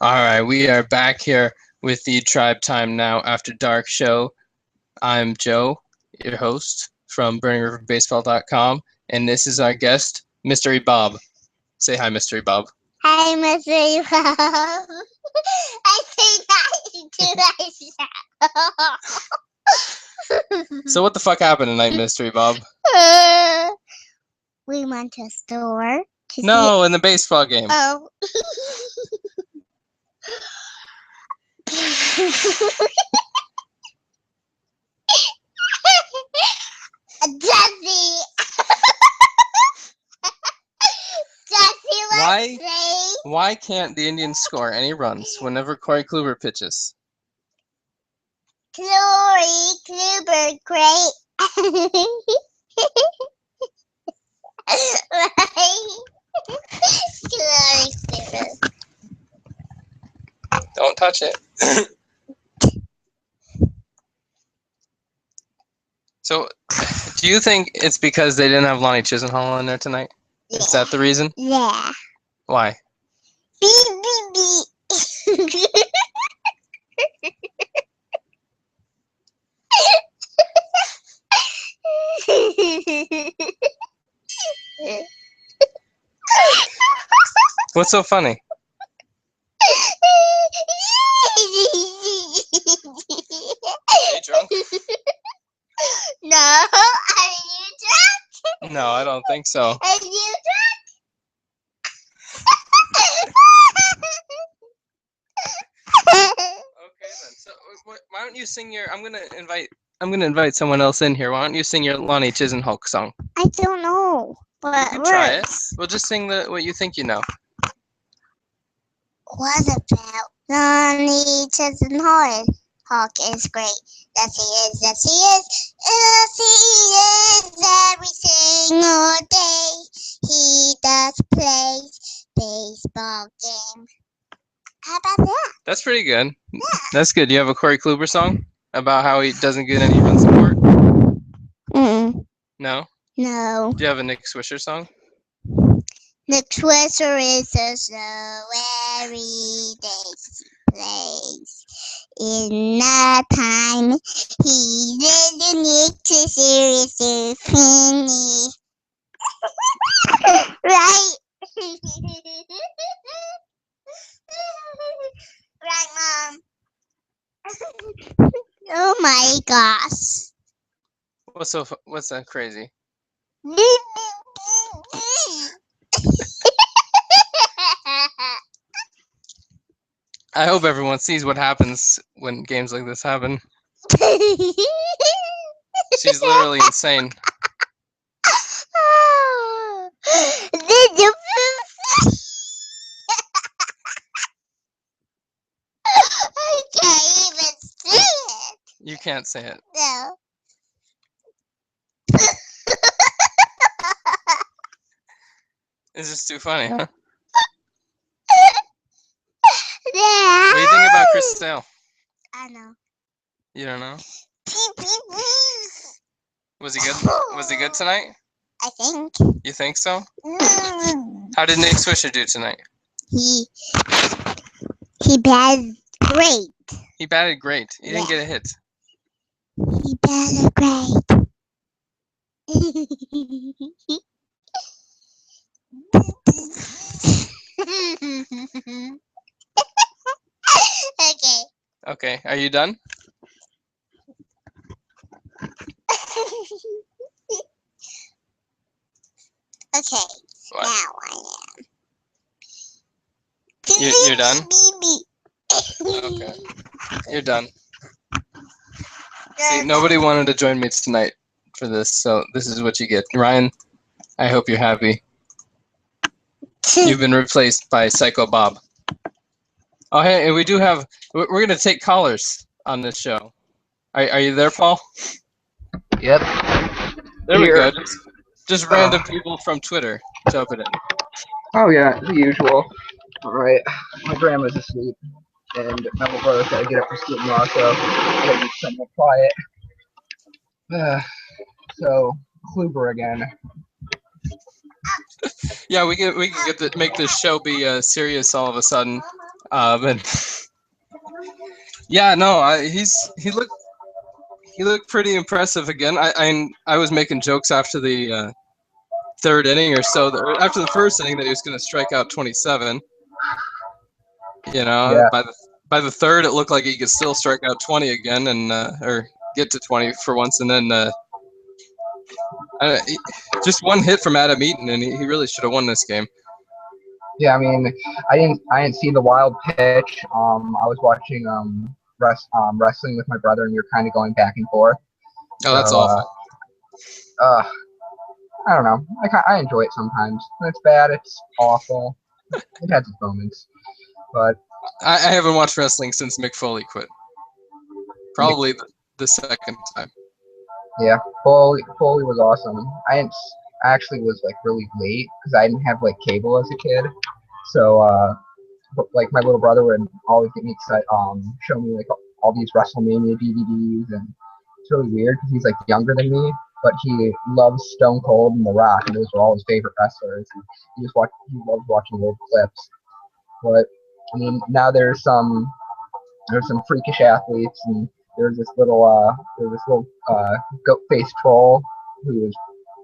All right, we are back here with the Tribe Time Now After Dark show. I'm Joe, your host from BurningRiverBaseball.com, and this is our guest, Mystery Bob. Say hi, Mystery Bob. Hi, Mystery Bob. I think I do. So what the fuck happened tonight, Mystery Bob? We went to a store. No, in the baseball game. Oh. Jesse. Why can't the Indians score any runs whenever Corey Kluber pitches? Corey Kluber, great. Don't touch it. So, do you think it's because they didn't have Lonnie Chisenhall in there tonight? Yeah. Is that the reason? Yeah. Why? Beep, beep, beep. What's so funny? Are you drunk? No, are you drunk? No, I don't think so. Are you drunk? Okay then. So why don't you sing your? I'm gonna invite someone else in here. Why don't you sing your Lonnie Chisenhall song? I don't know. What? You can try it. We'll just sing what you think you know. What about Lonnie Chisenhall? Hawk is great. Yes, he is. Yes, he is. Yes, he is. Every single day he does play baseball game. How about that? That's pretty good. Yeah. That's good. You have a Corey Kluber song about how he doesn't get any run support? No? No. Do you have a Nick Swisher song? Nick Swisher is so every day he plays. In that time, he didn't need to seriously finish. Right? Right, Mom? Oh my gosh. What's that crazy? I hope everyone sees what happens when games like this happen. She's literally insane. I can't even say it. You can't say it. No. It's just too funny, huh? Yeah. What do you think about Chris Sale? I know. You don't know? Was he good? Was he good tonight? I think. You think so? How did Nick Swisher do tonight? He batted great. He batted great. He didn't get a hit. He batted great. Okay. Okay, are you done? Okay. What? Now I am. You're done? Okay. You're done. See, nobody wanted to join me tonight for this, so this is what you get. Ryan, I hope you're happy. You've been replaced by Psycho Bob. Oh, hey, and we're going to take callers on this show. Are you there, Paul? Yep. There we go. Just random people from Twitter jumping in. Oh, yeah, the usual. All right. My grandma's asleep, and my little brother's got to get up for school tomorrow, so I got to be somewhat quiet. So, Kluber again. Yeah, we can make this show be serious all of a sudden. And yeah, no, he looked pretty impressive again. I was making jokes after the third inning or so, or after the first inning, that he was going to strike out 27. You know, Yeah. by the third, it looked like he could still strike out 20 again, and or get to 20 for once, and then just one hit from Adam Eaton, and he really should have won this game. Yeah, I mean, I didn't see the wild pitch. I was watching wrestling with my brother, and we were kind of going back and forth. Oh, that's So, awful. I don't know. I enjoy it sometimes. When it's bad, it's awful. It has its moments, but I haven't watched wrestling since Mick Foley quit. Probably the second time. yeah, Foley was awesome. I actually was like really late because I didn't have like cable as a kid, so but, like my little brother would always get me excited, show me like all these WrestleMania DVDs, and it's really weird because he's like younger than me, but he loves Stone Cold and The Rock, and those were all his favorite wrestlers. And he loves watching old clips. But I mean, now there's some freakish athletes, and there's this little goat-faced troll who was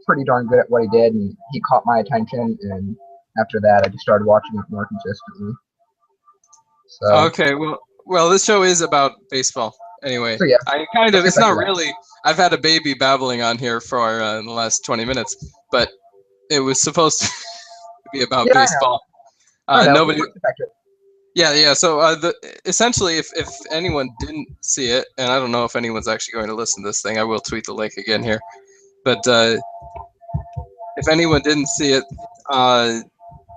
pretty darn good at what he did, and he caught my attention, and after that I just started watching it more consistently. So Okay, well, this show is about baseball anyway. So yeah, it's not really. I've had a baby babbling on here for the last 20 minutes, but it was supposed to be about baseball. I know. Nobody. Yeah. So essentially, if anyone didn't see it, and I don't know if anyone's actually going to listen to this thing, I will tweet the link again here. But if anyone didn't see it,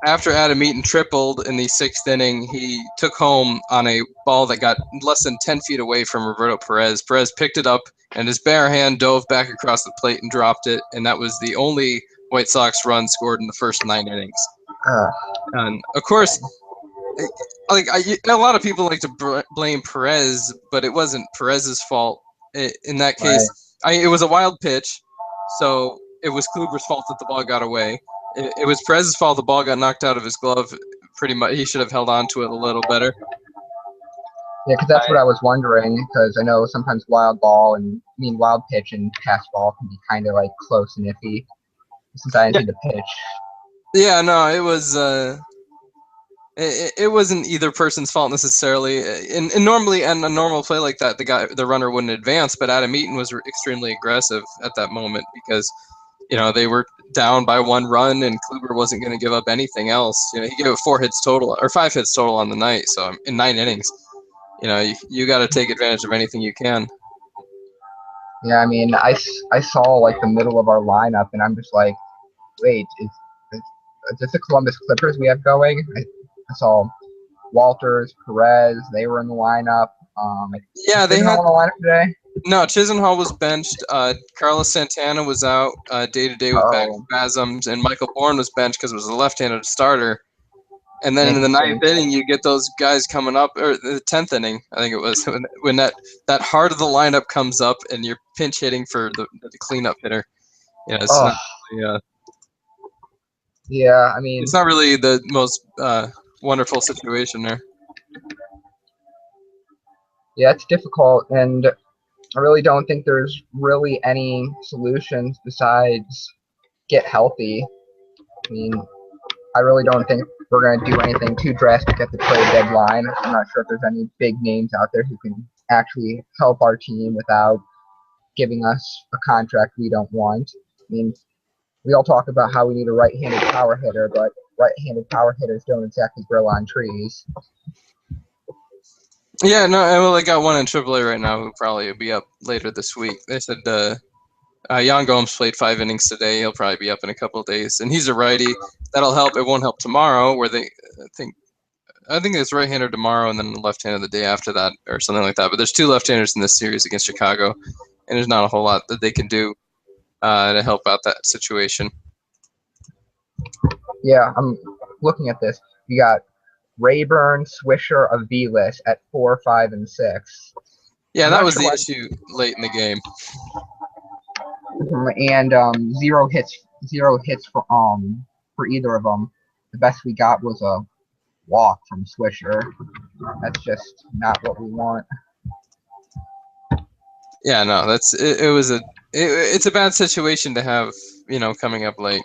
after Adam Eaton tripled in the sixth inning, he took home on a ball that got less than 10 feet away from Roberto Perez. Perez picked it up, and his bare hand dove back across the plate and dropped it, and that was the only White Sox run scored in the first 9 innings. And of course, a lot of people like to blame Perez, but it wasn't Perez's fault. In that case, it was a wild pitch, so it was Kluber's fault that the ball got away. It was Perez's fault the ball got knocked out of his glove. Pretty much, he should have held on to it a little better. Yeah, because that's what I was wondering. Because I know sometimes wild pitch and fastball can be kind of like close and iffy. Since I didn't see the pitch. Yeah, no, it was. It wasn't either person's fault necessarily. And normally, in a normal play like that, the runner wouldn't advance. But Adam Eaton was extremely aggressive at that moment because, they were down by 1 run, and Kluber wasn't going to give up anything else. He gave it 5 hits total on the night. So in 9 innings, you got to take advantage of anything you can. Yeah, I mean, I saw like the middle of our lineup, and I'm just like, wait, is this the Columbus Clippers we have going? I saw Walters, Perez, they were in the lineup. Yeah, they had in the lineup today. No, Chisenhall was benched. Carlos Santana was out day-to-day with back spasms, and Michael Bourne was benched because it was a left-handed starter. And then in the 9th inning, you get those guys coming up, or the 10th inning, I think it was, when that heart of the lineup comes up and you're pinch hitting for the cleanup hitter. It's not really, yeah, I mean, it's not really the most wonderful situation there. Yeah, it's difficult, and I really don't think there's really any solutions besides get healthy. I mean, I really don't think we're going to do anything too drastic at the trade deadline. I'm not sure if there's any big names out there who can actually help our team without giving us a contract we don't want. I mean, we all talk about how we need a right-handed power hitter, but right-handed power hitters don't exactly grow on trees. Yeah, no, well, they got one in AAA right now who probably will be up later this week. They said Jan Gomes played 5 innings today. He'll probably be up in a couple of days, and he's a righty. That'll help. It won't help tomorrow, where I think it's right-hander tomorrow, and then left-hander the day after that, or something like that. But there's 2 left-handers in this series against Chicago, and there's not a whole lot that they can do to help out that situation. Yeah, I'm looking at this. You got Rayburn, Swisher, Aviles at 4, 5, and 6. Yeah, that was the issue late in the game. And 0 hits for either of them. The best we got was a walk from Swisher. That's just not what we want. Yeah, no, it's a bad situation to have, coming up late.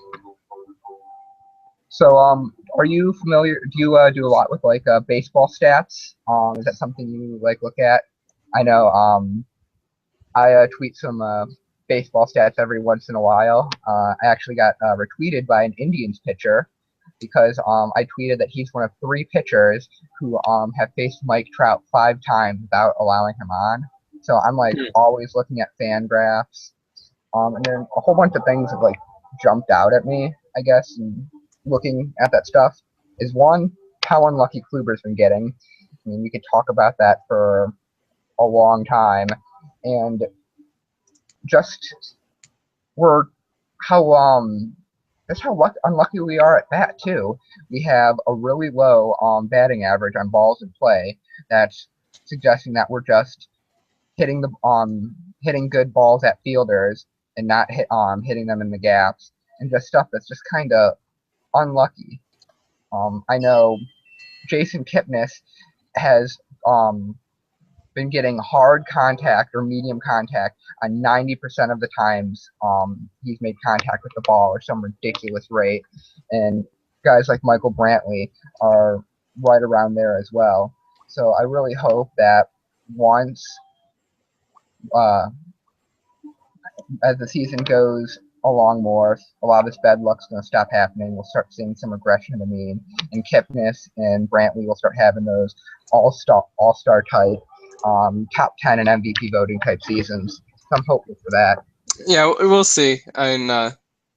So, are you familiar? Do you do a lot with like baseball stats? Is that something you like look at? I know. I tweet some baseball stats every once in a while. I actually got retweeted by an Indians pitcher because I tweeted that he's one of 3 pitchers who have faced Mike Trout 5 times without allowing him on. So I'm like always looking at fan graphs, and then a whole bunch of things have like jumped out at me, I guess, and looking at that stuff is one, how unlucky Kluber's been getting. I mean, we could talk about that for a long time, and just we're that's how unlucky we are at bat too. We have a really low batting average on balls in play. That's suggesting that we're just hitting hitting good balls at fielders and not hitting them in the gaps, and just stuff that's just kind of unlucky. I know Jason Kipnis has been getting hard contact or medium contact on 90% of the times he's made contact with the ball or some ridiculous rate. And guys like Michael Brantley are right around there as well. So I really hope that once as the season goes along more, a lot of this bad luck's going to stop happening. We'll start seeing some regression in the mean, and Kipnis and Brantley will start having those all-star type, top 10 and MVP voting type seasons. So I'm hopeful for that. Yeah, we'll see. I mean,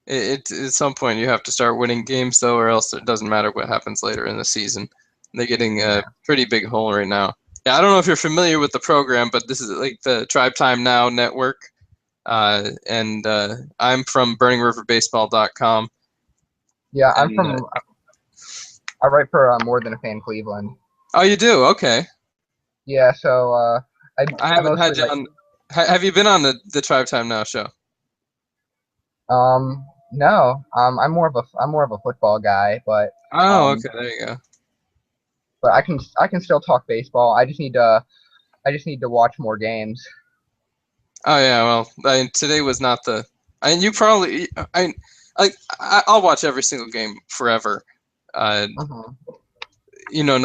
at some point you have to start winning games, though, or else it doesn't matter what happens later in the season. They're getting a pretty big hole right now. Yeah, I don't know if you're familiar with the program, but this is like the Tribe Time Now network. And I'm from BurningRiverBaseball.com. Yeah, I'm from. I write for More Than a Fan Cleveland. Oh, you do? Okay. Yeah, so I haven't had you on. Have you been on the Tribe Time Now show? No. I'm more of a football guy, but. Oh, okay. There you go. But I can still talk baseball. I just need to watch more games. Oh yeah, well, today was not the. You probably. I'll watch every single game forever. No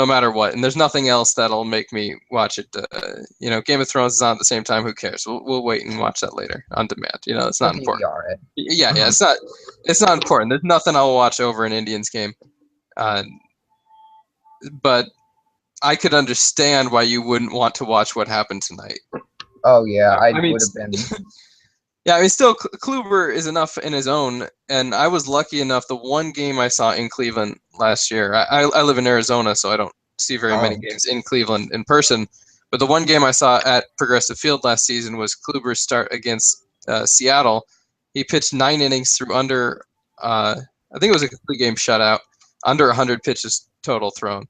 matter what, and there's nothing else that'll make me watch it. Game of Thrones is on at the same time. Who cares? We'll wait and watch that later on demand. It's not important. Yeah, it's not important. There's nothing I'll watch over an Indians game. But I could understand why you wouldn't want to watch what happened tonight. Oh yeah, I mean, would have been. Yeah, I mean, still, Kluber is enough in his own, and I was lucky enough. The one game I saw in Cleveland last year, I live in Arizona, so I don't see very many games in Cleveland in person. But the one game I saw at Progressive Field last season was Kluber's start against Seattle. He pitched 9 innings through under, I think it was a complete game shutout, under 100 pitches total thrown.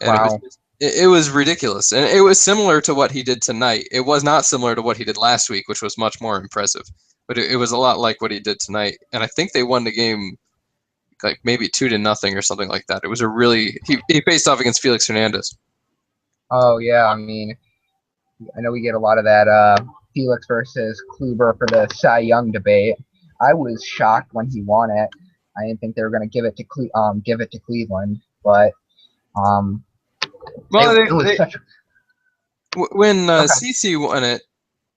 And wow. It was ridiculous, and it was similar to what he did tonight. It was not similar to what he did last week, which was much more impressive, but it was a lot like what he did tonight. And I think they won the game like maybe 2-0 or something like that. It was he faced off against Felix Hernandez. Oh yeah, I mean, I know we get a lot of that Felix versus Kluber for the Cy Young debate. I was shocked when he won it. I didn't think they were going to give it to Cleveland, but well, when okay. CC won it,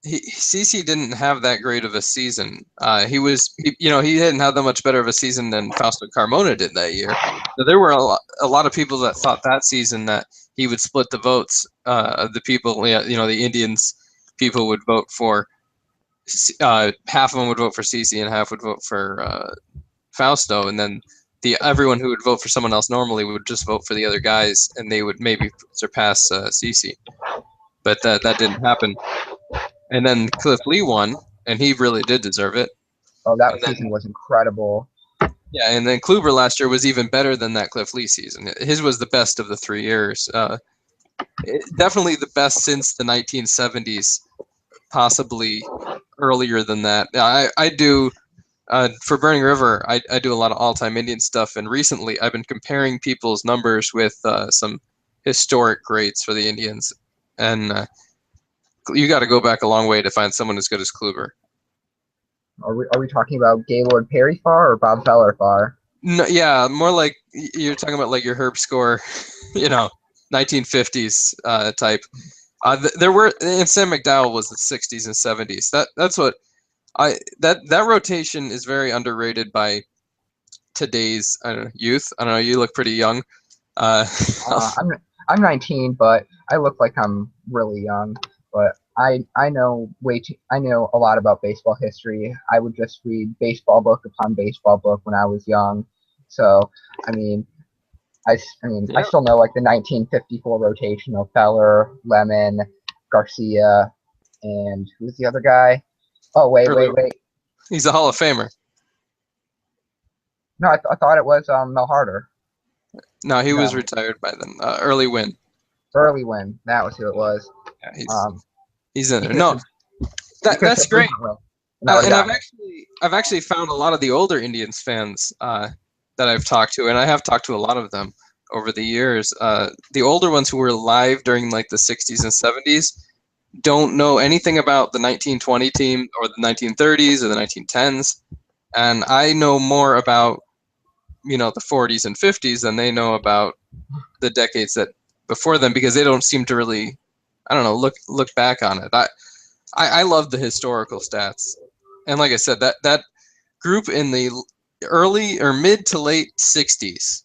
CC didn't have that great of a season. He didn't have that much better of a season than Fausto Carmona did that year. So there were a lot of people that thought that season that he would split the votes of the people. The Indians people would vote for. Half of them would vote for CC and half would vote for Fausto, and then everyone who would vote for someone else normally would just vote for the other guys, and they would maybe surpass CC. But that didn't happen. And then Cliff Lee won, and he really did deserve it. Oh, that season was incredible. Yeah, and then Kluber last year was even better than that Cliff Lee season. His was the best of the 3 years. Definitely the best since the 1970s, possibly earlier than that. I do For Burning River, I do a lot of all-time Indian stuff, and recently I've been comparing people's numbers with some historic greats for the Indians, and you got to go back a long way to find someone as good as Kluber. Are we talking about Gaylord Perry Farr or Bob Feller Farr? No, yeah, more like you're talking about like your Herb Score, 1950s type. There were, and Sam McDowell was the 60s and 70s. That's what that rotation is very underrated by today's youth. I don't know. You look pretty young. I'm 19, but I look like I'm really young. But I know I know a lot about baseball history. I would just read baseball book upon baseball book when I was young. So I mean, I Yeah. still know like the 1954 rotation of Feller, Lemon, Garcia, and who's the other guy? Oh wait. He's a Hall of Famer. No, I thought it was Mel Harder. No, he was retired by then. Early Win. Early Win. That was who it was. Yeah, he's in there. No, that's great. And I've actually found a lot of the older Indians fans that I've talked to, and I have talked to a lot of them over the years. The older ones who were alive during like the 60s and 70s don't know anything about the 1920 team or the 1930s or the 1910s, and I know more about the 40s and 50s than they know about the decades that before them, because they don't seem to really, I don't know, look back on it. I love the historical stats, and like I said, that group in the early or mid to late 60s,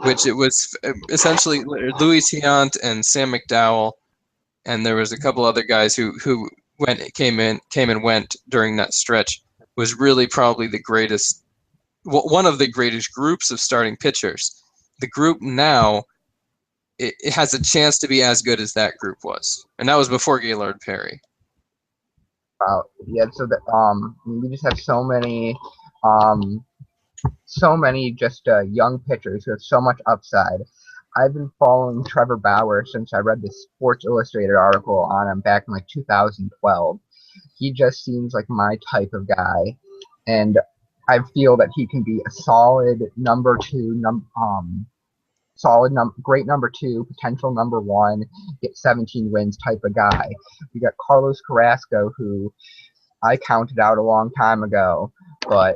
which it was essentially Louis Tiant and Sam McDowell, and there was a couple other guys who came and went during that stretch, was really probably the greatest, one of the greatest groups of starting pitchers. The group now, it has a chance to be as good as that group was, and that was before Gaylord Perry. Yeah, so that we just have so many just young pitchers who have so much upside. I've been following Trevor Bauer since I read this Sports Illustrated article on him back in like 2012. He just seems like my type of guy, and I feel that he can be a solid number two, great number two, potential number one, get 17 wins type of guy. We got Carlos Carrasco, who I counted out a long time ago, but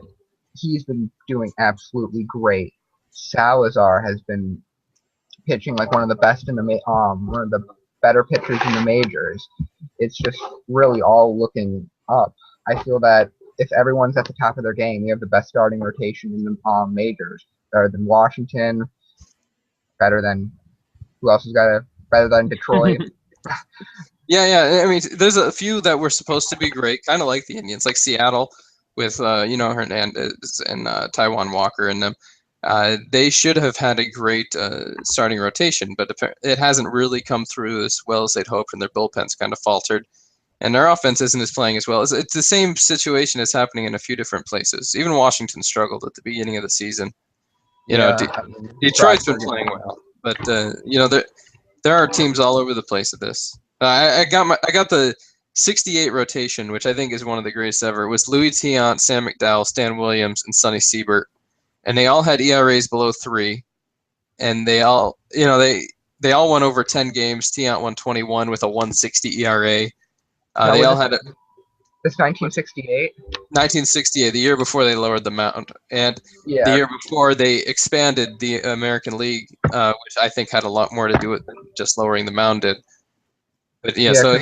he's been doing absolutely great. Salazar has been pitching like one of the best in the one of the better pitchers in the majors. It's just really all looking up. I feel that if everyone's at the top of their game, we have the best starting rotation in the majors. Better than Washington, better than who else has got a better than Detroit. Yeah. I mean, there's a few that were supposed to be great, kind of like the Indians, like Seattle with Hernandez and Taijuan Walker and them. They should have had a great starting rotation, but it hasn't really come through as well as they'd hoped, and their bullpen's kind of faltered, and their offense isn't as playing as well. It's the same situation that's happening in a few different places. Even Washington struggled at the beginning of the season. Detroit's been playing well, but there are teams all over the place at this. I got the 68 rotation, which I think is one of the greatest ever. It was Louis Tiant, Sam McDowell, Stan Williams, and Sonny Siebert, and they all had ERAs below 3, and they all they all won over 10 games. Tiant won 21 with a 1.60 ERA. They all had This 1968? 1968, the year before they lowered the mound, and the year before they expanded the American League, which I think had a lot more to do with than just lowering the mound did. But so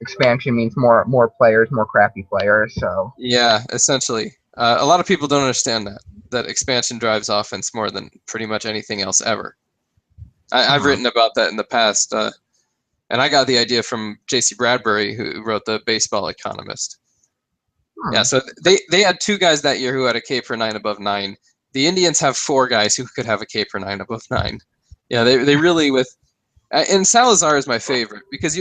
expansion means more players, more crappy players. So yeah, essentially, a lot of people don't understand that expansion drives offense more than pretty much anything else ever. I've written about that in the past. And I got the idea from J.C. Bradbury, who wrote The Baseball Economist. Yeah, so they had 2 guys that year who had a K per 9 above 9. The Indians have 4 guys who could have a K per 9 above 9. Yeah, they really and Salazar is my favorite because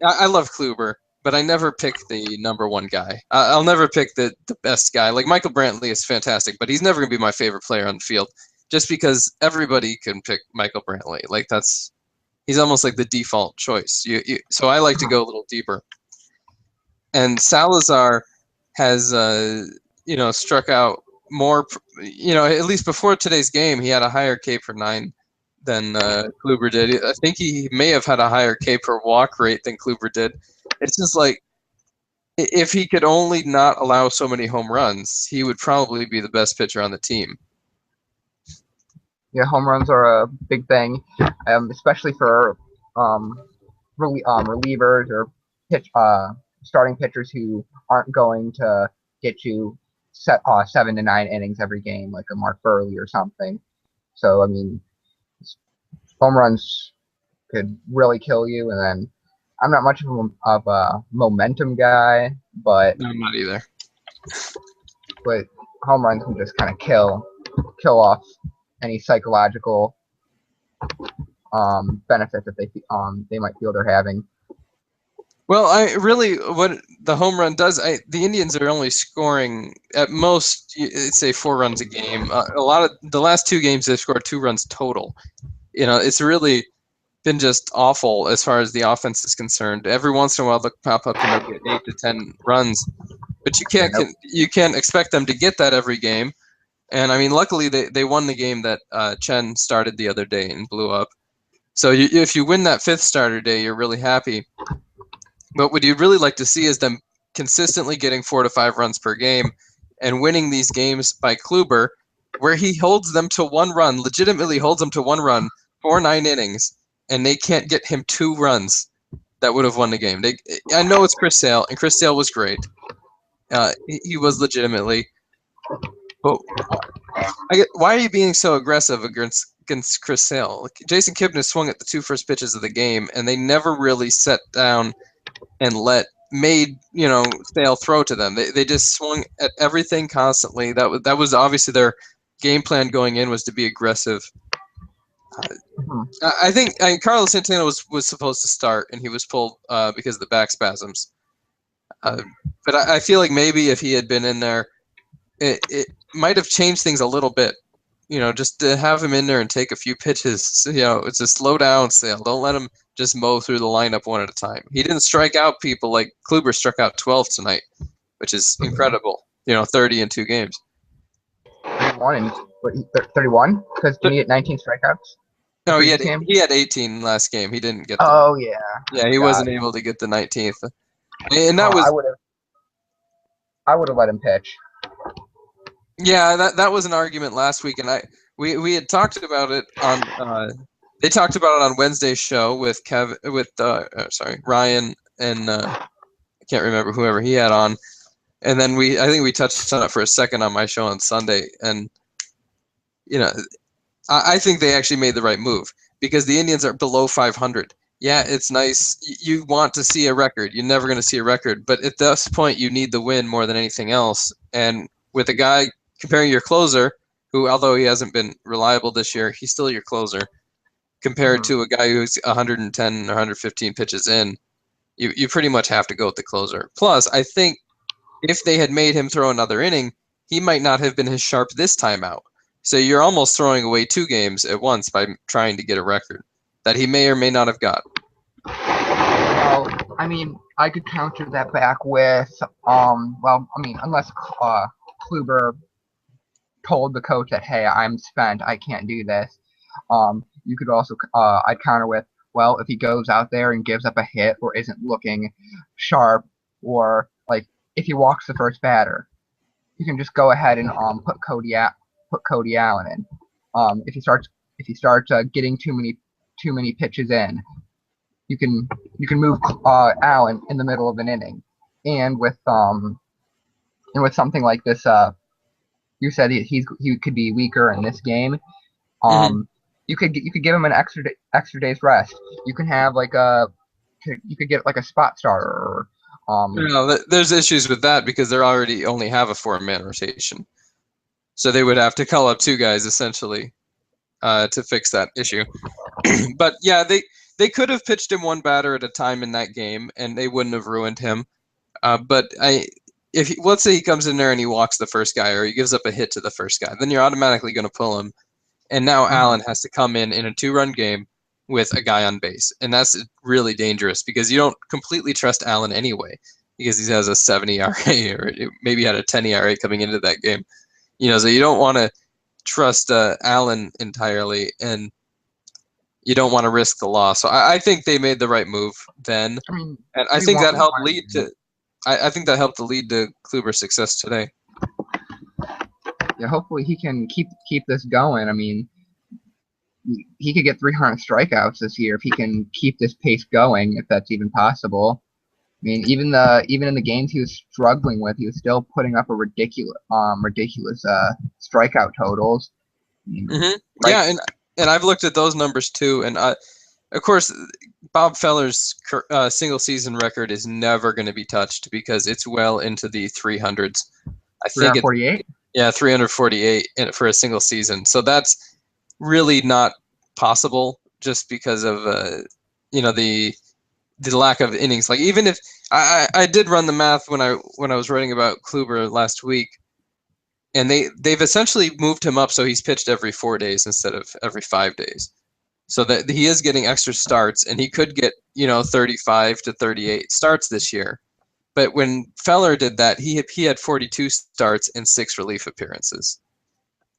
I love Kluber, but I never pick the number 1 guy. I'll never pick the best guy. Like Michael Brantley is fantastic, but he's never gonna be my favorite player on the field, just because everybody can pick Michael Brantley. Like he's almost like the default choice. So I like to go a little deeper. And Salazar has struck out more. At least before today's game, he had a higher K per 9 than Kluber did. I think he may have had a higher K per walk rate than Kluber did. It's just like, if he could only not allow so many home runs, he would probably be the best pitcher on the team. Yeah, home runs are a big thing, especially for relievers or starting pitchers who aren't going to get you 7 to 9 innings every game, like a Mark Burley or something. So I mean, home runs could really kill you. And then I'm not much of a momentum guy, but No, I'm not either. But home runs can just kind of kill off any psychological benefit that they might feel they're having. Well, what the home run does, the Indians are only scoring at most, say 4 runs a game. A lot of the last 2 games they've scored 2 runs total. It's really been just awful as far as the offense is concerned. Every once in a while they'll pop up and they'll get 8 to 10 runs, but you can't expect them to get that every game. And I mean, luckily they won the game that Chen started the other day and blew up. So if you win that 5th starter day, you're really happy. But what you'd really like to see is them consistently getting 4 to 5 runs per game and winning these games by Kluber, where he holds them to 1 run, legitimately holds them to 1 run for 9 innings, and they can't get him 2 runs that would have won the game. I know it's Chris Sale, and Chris Sale was great. He was legitimately. But why are you being so aggressive against Chris Sale? Jason Kipnis swung at the 2 first pitches of the game, and they never really sat down and made Sale throw to them. They just swung at everything constantly. That was obviously their game plan going in, was to be aggressive. I think Carlos Santana was supposed to start, and he was pulled because of the back spasms. But I feel like maybe if he had been in there, it might have changed things a little bit. Just to have him in there and take a few pitches. It's a slow down Sale. Don't let him just mow through the lineup one at a time. He didn't strike out people like Kluber struck out 12 tonight, which is incredible. 30 in 2 games. 31? Because he had 19 strikeouts? No, he had 18 last game. He didn't get them. Oh, yeah. Yeah, he wasn't able to get the 19th. And that was... I would have let him pitch. Yeah, that was an argument last week, and we had talked about it on they talked about it on Wednesday's show with Ryan and I can't remember whoever he had on, and then I think we touched on it for a second on my show on Sunday, and I think they actually made the right move because the Indians are below 500. Yeah, it's nice. You want to see a record. You're never going to see a record, but at this point, you need the win more than anything else, and with a guy comparing your closer, who, although he hasn't been reliable this year, he's still your closer, compared to a guy who's 110 or 115 pitches in, you pretty much have to go with the closer. Plus, I think if they had made him throw another inning, he might not have been as sharp this time out. So you're almost throwing away 2 games at once by trying to get a record that he may or may not have got. Well, I mean, I could counter that back with, unless Kluber told the coach that, hey, I'm spent, I can't do this. You could also, I'd counter with, well, if he goes out there and gives up a hit or isn't looking sharp, or like if he walks the first batter, you can just go ahead and put Cody Allen in. If he starts getting too many pitches in, you can move Allen in the middle of an inning. And with something like this, you said he could be weaker in this game. You could give him an extra day's rest. You can have you could get like a spot starter. There's issues with that because they already only have a 4-man rotation, so they would have to call up 2 guys essentially to fix that issue. But yeah, they could have pitched him 1 batter at a time in that game, and they wouldn't have ruined him. But let's say he comes in there and he walks the first guy, or he gives up a hit to the first guy, then you're automatically going to pull him. And now Allen has to come in a 2-run game with a guy on base. And that's really dangerous because you don't completely trust Allen anyway. because he has a 7 ERA or maybe had a 10 ERA coming into that game. So you don't want to trust Allen entirely, and you don't want to risk the loss. So I think they made the right move then, and I think that helped lead to. I think that helped to lead to Kluber's success today. Yeah, hopefully he can keep this going. I mean, he could get 300 strikeouts this year if he can keep this pace going, if that's even possible. I mean, even in the games he was struggling with, he was still putting up a ridiculous strikeout totals. Right? Yeah, and I've looked at those numbers too, and of course, Bob Feller's single season record is never going to be touched because it's well into the 300s. I think 348. Yeah, 348 for a single season. So that's really not possible just because of the lack of innings. Like, even if I did run the math when I was writing about Kluber last week, and they've essentially moved him up so he's pitched every 4 days instead of every 5 days. So that he is getting extra starts, and he could get 35 to 38 starts this year. But when Feller did that, he had 42 starts and 6 relief appearances.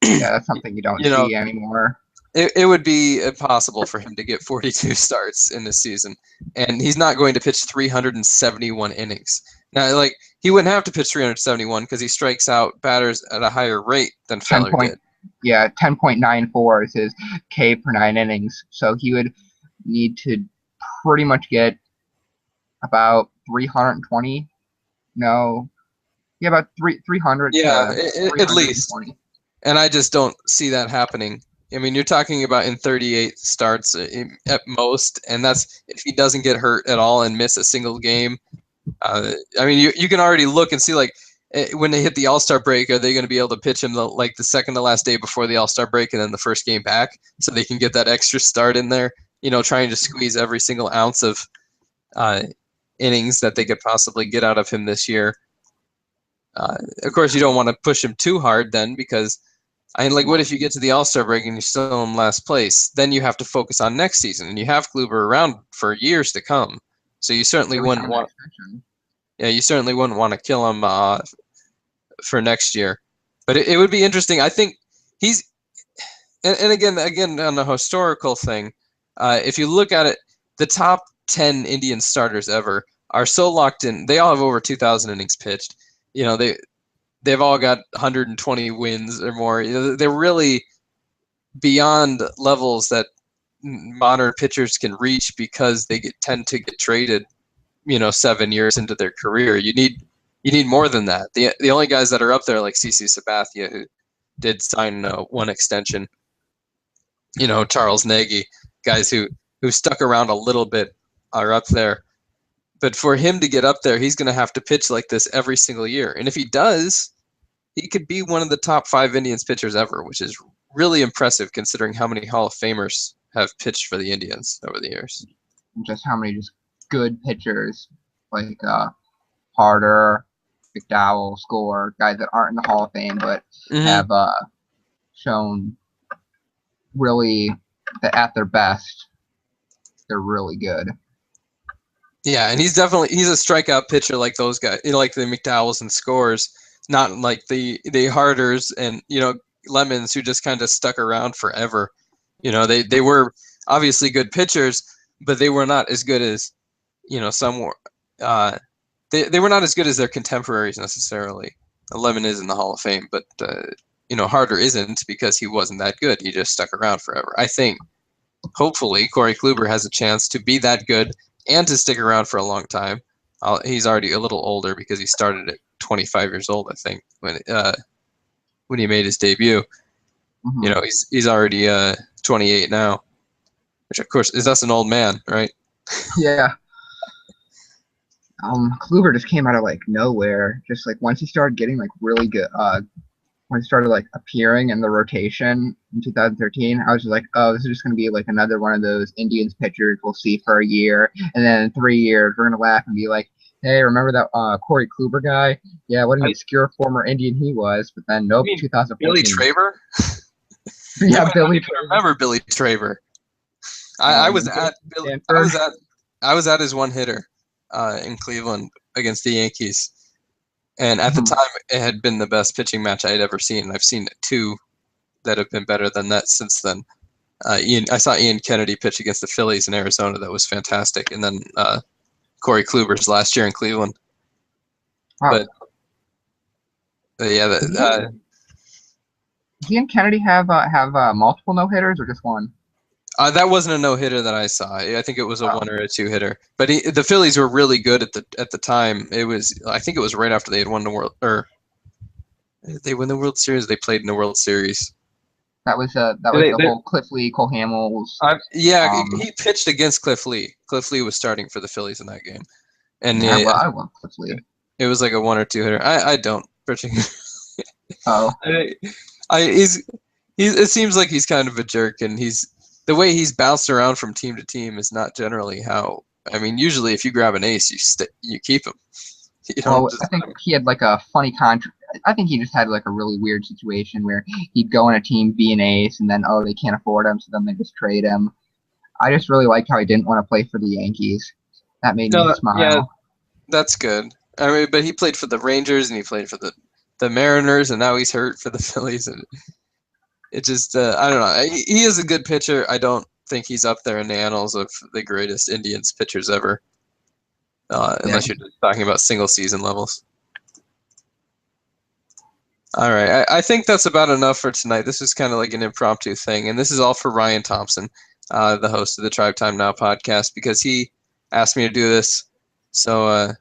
Yeah, that's something you don't see anymore. It would be impossible for him to get 42 starts in this season, and he's not going to pitch 371 innings. Now, like, he wouldn't have to pitch 371 because he strikes out batters at a higher rate than Feller did. Yeah, 10.94 is his K per 9 innings. So he would need to pretty much get about 320. No, yeah, about 300. Yeah, at least. And I just don't see that happening. I mean, you're talking about in 38 starts at most, and that's if he doesn't get hurt at all and miss a single game. I mean, you can already look and see, like, when they hit the All-Star break, are they going to be able to pitch him the second to last day before the All-Star break and then the first game back so they can get that extra start in there, trying to squeeze every single ounce of innings that they could possibly get out of him this year. Of course, you don't want to push him too hard then, because what if you get to the All-Star break and you're still in last place? Then you have to focus on next season, and you have Kluber around for years to come. So you certainly wouldn't want. Yeah, you certainly wouldn't want to kill him for next year. But it would be interesting. I think he's, and again on the historical thing, if you look at it, the top 10 Indian starters ever are so locked in. They all have over 2,000 innings pitched. They've all got 120 wins or more. They're really beyond levels that modern pitchers can reach because they tend to get traded, 7 years into their career. You need more than that. The only guys that are up there, like CC Sabathia, who did sign one extension, Charles Nagy, guys who stuck around a little bit are up there. But for him to get up there, he's going to have to pitch like this every single year. And if he does, he could be one of the top 5 Indians pitchers ever, which is really impressive considering how many Hall of Famers have pitched for the Indians over the years. Just how many just good pitchers like Harder, McDowell, Score, guys that aren't in the Hall of Fame but have shown really that at their best, they're really good. Yeah, and he's a strikeout pitcher like those guys, like the McDowells and Scores, not like the Harders and Lemons who just kind of stuck around forever. They were obviously good pitchers, but they were not as good as some were. They were not as good as their contemporaries necessarily. Lemon is in the Hall of Fame, but Harder isn't because he wasn't that good. He just stuck around forever. I think hopefully Corey Kluber has a chance to be that good and to stick around for a long time. He's already a little older because he started at 25 years old, I think, when he made his debut. Mm-hmm. He's already 28 now, which of course is that's an old man, right? Yeah. Kluber just came out of nowhere. Just once he started getting really good, when he started appearing in the rotation in 2013, I was just oh, this is just gonna be another one of those Indians pitchers we'll see for a year, and then in 3 years we're gonna laugh and be like, hey, remember that Corey Kluber guy? Yeah, what an obscure former Indian he was. But then nope, 2014. Billy Traver. Yeah, Billy Traver. I remember Billy Traver. I was at his one hitter in Cleveland against the Yankees. And at the time, it had been the best pitching match I had ever seen. I've seen two that have been better than that since then. I saw Ian Kennedy pitch against the Phillies in Arizona. That was fantastic. And then Corey Kluber's last year in Cleveland. Wow. But yeah, Does Ian Kennedy have multiple no-hitters or just one? that wasn't a no-hitter that I saw. I think it was a one or a two-hitter. But the Phillies were really good at the time. I think it was right after they had won the World, or did they win the World Series? They played in the World Series. That was the whole Cliff Lee, Cole Hamels. He pitched against Cliff Lee. Cliff Lee was starting for the Phillies in that game, and I love Cliff Lee. It was like a one or two hitter. I don't particularly. Oh. It seems like he's kind of a jerk, and the way he's bounced around from team to team is not generally how. I mean, usually if you grab an ace, you keep him. I think he had like a funny contract. I think he just had like a really weird situation where he'd go on a team, be an ace, and then they can't afford him, so then they just trade him. I just really liked how he didn't want to play for the Yankees. That made me smile. Yeah, that's good. I mean, but he played for the Rangers and he played for the Mariners, and now he's hurt for the Phillies, and it just I don't know. He is a good pitcher. I don't think he's up there in the annals of the greatest Indians pitchers ever, unless you're just talking about single season levels. All right, I think that's about enough for tonight. This is kind of like an impromptu thing, and this is all for Ryan Thompson, the host of the Tribe Time Now podcast, because he asked me to do this. So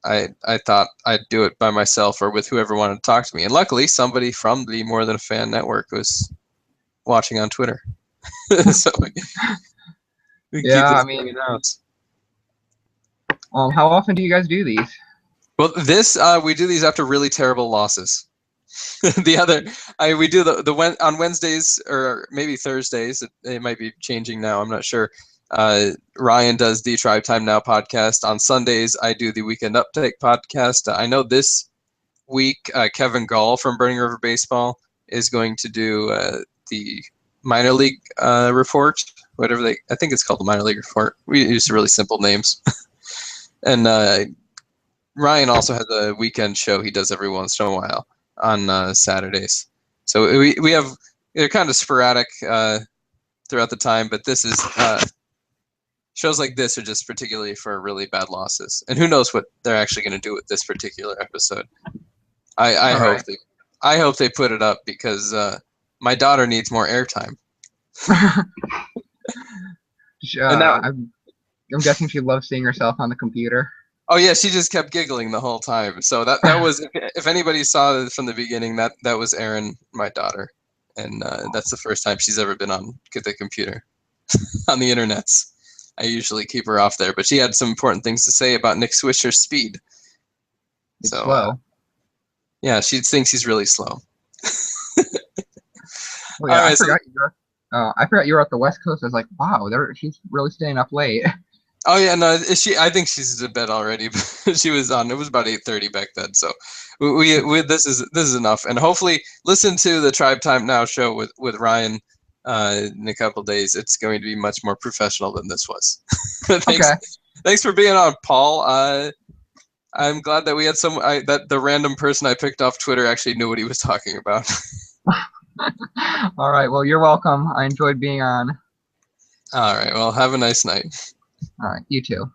I thought I'd do it by myself or with whoever wanted to talk to me. And luckily, somebody from the More Than a Fan Network was watching on Twitter. So we keep this going out. How often do you guys do these? Well, we do these after really terrible losses. We do on Wednesdays or maybe Thursdays. It might be changing now. I'm not sure. Ryan does the Tribe Time Now podcast. On Sundays, I do the Weekend Update podcast. I know this week Kevin Gall from Burning River Baseball is going to do the minor league report, I think it's called the minor league report. We use really simple names. And Ryan also has a weekend show he does every once in a while on Saturdays. So they're kind of sporadic throughout the time, but this is shows like this are just particularly for really bad losses, and who knows what they're actually going to do with this particular episode. I hope they put it up because my daughter needs more airtime. I'm guessing she loves seeing herself on the computer. Oh yeah, she just kept giggling the whole time. So that was, if anybody saw it from the beginning, that was Erin, my daughter, and that's the first time she's ever been on the computer, on the internets. I usually keep her off there, but she had some important things to say about Nick Swisher's speed. It's slow. Yeah, she thinks he's really slow. Well, yeah, I forgot you were at the West Coast. I was like, wow, she's really staying up late. Oh yeah, no, I think she's to bed already. But she was on. It was about 8:30 back then. So we this is enough. And hopefully listen to the Tribe Time Now show with Ryan in a couple days. It's going to be much more professional than this was. Thanks for being on, Paul. I'm glad that we had that the random person I picked off Twitter actually knew what he was talking about. All right. Well, you're welcome. I enjoyed being on. All right. Well, have a nice night. All right. You too.